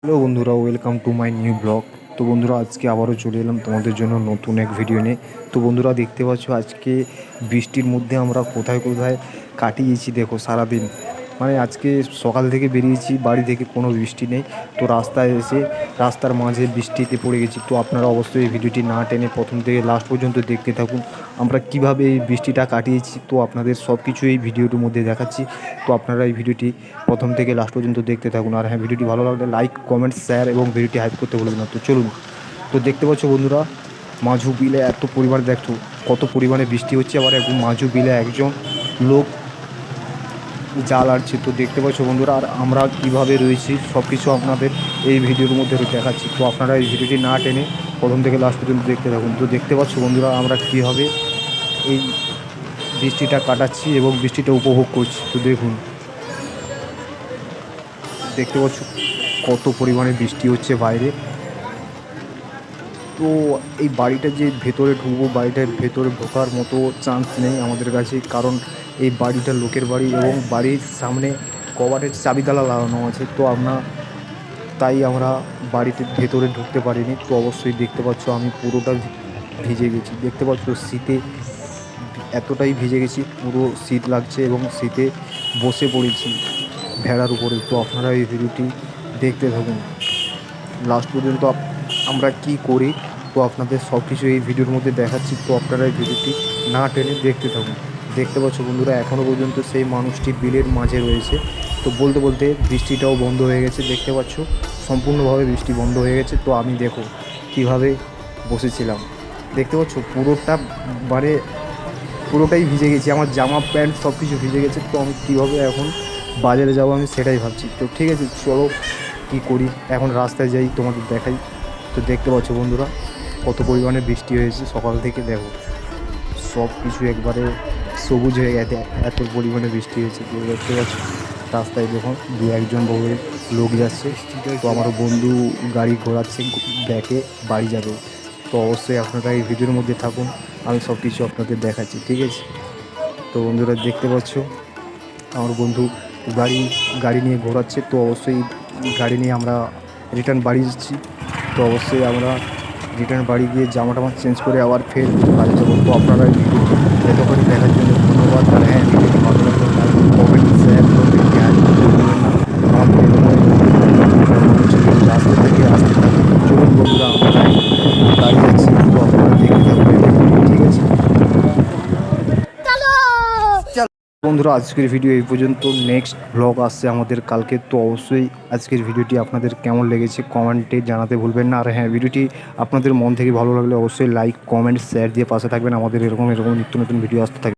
Hello বন্ধুরা, welcome to my new blog. তো বন্ধুরা, আজকে আবারও চলে এলাম তোমাদের জন্য নতুন এক ভিডিও নিয়ে। তো বন্ধুরা, দেখতে পাচ্ছ আজকে বৃষ্টির মধ্যে আমরা কোথায় কোথায় কাটিয়েছি দেখো সারাদিন। মানে আজকে সকাল থেকে বেরিয়েছি, বাড়ি থেকে কোনো বৃষ্টি নেই। তো রাস্তায় এসে রাস্তার মাঝে বৃষ্টিতে পড়ে গেছি। তো আপনারা অবশ্যই এই ভিডিওটি না টেনে প্রথম থেকে লাস্ট পর্যন্ত দেখতে থাকুন। আমরা কিভাবে এই বৃষ্টিটা কাটিয়েছি তো আপনাদের সব কিছু এই ভিডিওটির মধ্যে দেখাচ্ছি। তো আপনারা এই ভিডিওটি প্রথম থেকে লাস্ট পর্যন্ত দেখতে থাকুন। আর হ্যাঁ, ভিডিওটি ভালো লাগলে লাইক, কমেন্ট, শেয়ার এবং ভিডিওটি হাইপ করতে ভুলবেন না। তো চলুন। তো দেখতে পাচ্ছ বন্ধুরা, মাঝু বিলে এত পরিমাণে দেখছো কত পরিমাণে বৃষ্টি হচ্ছে। আবার একদম মাঝু বিলে একজন লোক জাল আটছে। তো দেখতে পাচ্ছ বন্ধুরা, আর আমরা কীভাবে রয়েছি সব কিছু আপনাদের এই ভিডিওর মধ্যে দেখাচ্ছি। তো আপনারা এই ভিডিওটি না টেনে প্রথম থেকে লাস্ট পর্যন্ত দেখতে থাকুন। তো দেখতে পাচ্ছ বন্ধুরা, আমরা কীভাবে এই বৃষ্টিটা কাটাচ্ছি এবং বৃষ্টিটা উপভোগ করছি। তো দেখুন, দেখতে পাচ্ছ কত পরিমাণে বৃষ্টি হচ্ছে বাইরে। তো এই বাড়িটা যে ভেতরে ঢুকবো, বাড়িটার ভেতরে ঢোকার মতো চান্স নেই আমাদের কাছে, কারণ এই বাড়িটা লোকের বাড়ি এবং বাড়ির সামনে কবাটের চাবিতালা লাগানো আছে। তো তাই আমরা বাড়িতে ভেতরে ঢুকতে পারিনি। তো অবশ্যই দেখতে পাচ্ছ আমি পুরোটা ভিজে গেছি। দেখতে পাচ্ছ শীতে এতটাই ভিজে গেছি, পুরো শীত লাগছে এবং শীতে বসে পড়েছি ভেড়ার উপরে। তো আপনারা এই ভিডিওটি দেখতে থাকুন লাস্ট পর্যন্ত। আমরা কি করি তো আপনাদের সব কিছু এই ভিডিওর মধ্যে দেখাচ্ছি। তো আপনারা এই ভিডিওটি না টেনে দেখতে থাকুন। দেখতে পাচ্ছ বন্ধুরা, এখনও পর্যন্ত সেই মানুষটি বিলের মাঝে রয়েছে। তো বলতে বলতে বৃষ্টিটাও বন্ধ হয়ে গেছে। দেখতে পাচ্ছ সম্পূর্ণভাবে বৃষ্টি বন্ধ হয়ে গেছে। তো আমি দেখো কিভাবে বসেছিলাম, দেখতে পাচ্ছ পুরোটা, মানে পুরোটাই ভিজে গেছি, আমার জামা প্যান্ট সব কিছু ভিজে গেছে। তো আমি কীভাবে এখন বাজারে যাবো আমি সেটাই ভাবছি। তো ঠিক আছে, চলো কী করি, এখন রাস্তায় যাই তোমাদের দেখাই। তো দেখতে পাচ্ছ বন্ধুরা কত পরিমাণে বৃষ্টি হয়েছে সকাল থেকে। দেখো সব কিছু একবারে সবুজ হয়ে গেছে, এত পরিমাণে বৃষ্টি হয়েছে। তো দেখতে পাচ্ছ রাস্তায় দেখুন দু একজন বউয়ের লোক যাচ্ছে। তো আমার বন্ধু গাড়ি ঘোরাচ্ছে, ব্যাকে বাড়ি যাবে। তো অবশ্যই আপনারা এই ভিডিওর মধ্যে থাকুন, আমি সব কিছু আপনাদের দেখাচ্ছি, ঠিক আছে। তো বন্ধুরা দেখতে পাচ্ছ আমার বন্ধু গাড়ি নিয়ে ঘোরাচ্ছে। তো অবশ্যই গাড়ি নিয়ে আমরা রিটার্ন বাড়ি যাচ্ছি। তো অবশ্যই আমরা রিটার্ন বাড়ি গিয়ে জামা টামা চেঞ্জ করে আবার ফের বাড়ি যাবো। তো আপনারা এই ভিডিওটি এতক্ষণ দেখার জন্য ধন্যবাদ। আর হ্যাঁ, ভিডিওটি ভালো লাগলে লাইক, কমেন্ট, শেয়ার এবং ভিডিওটি হাইপ করতে ভুলবেন না। আমাদের এরকম রাস্তা থেকে আসতে থাকুন। চলুন বন্ধুরা, আমরা দাঁড়িয়ে আছি। তো আপনারা দেখতে থাকবেন, ঠিক আছে। বন্ধুরা, আজকের ভিডিও এই পর্যন্ত। নেক্সট ব্লগ আসছে আমাদের কালকে। তো অবশ্যই আজকের ভিডিওটি আপনাদের কেমন লেগেছে কমেন্টে জানাতে ভুলবেন না। আর হ্যাঁ, ভিডিওটি আপনাদের মন থেকে ভালো লাগলে অবশ্যই লাইক, কমেন্ট, শেয়ার দিয়ে পাশে থাকবেন। আমাদের এরকম নিত্য নতুন ভিডিও আসতে থাকবে।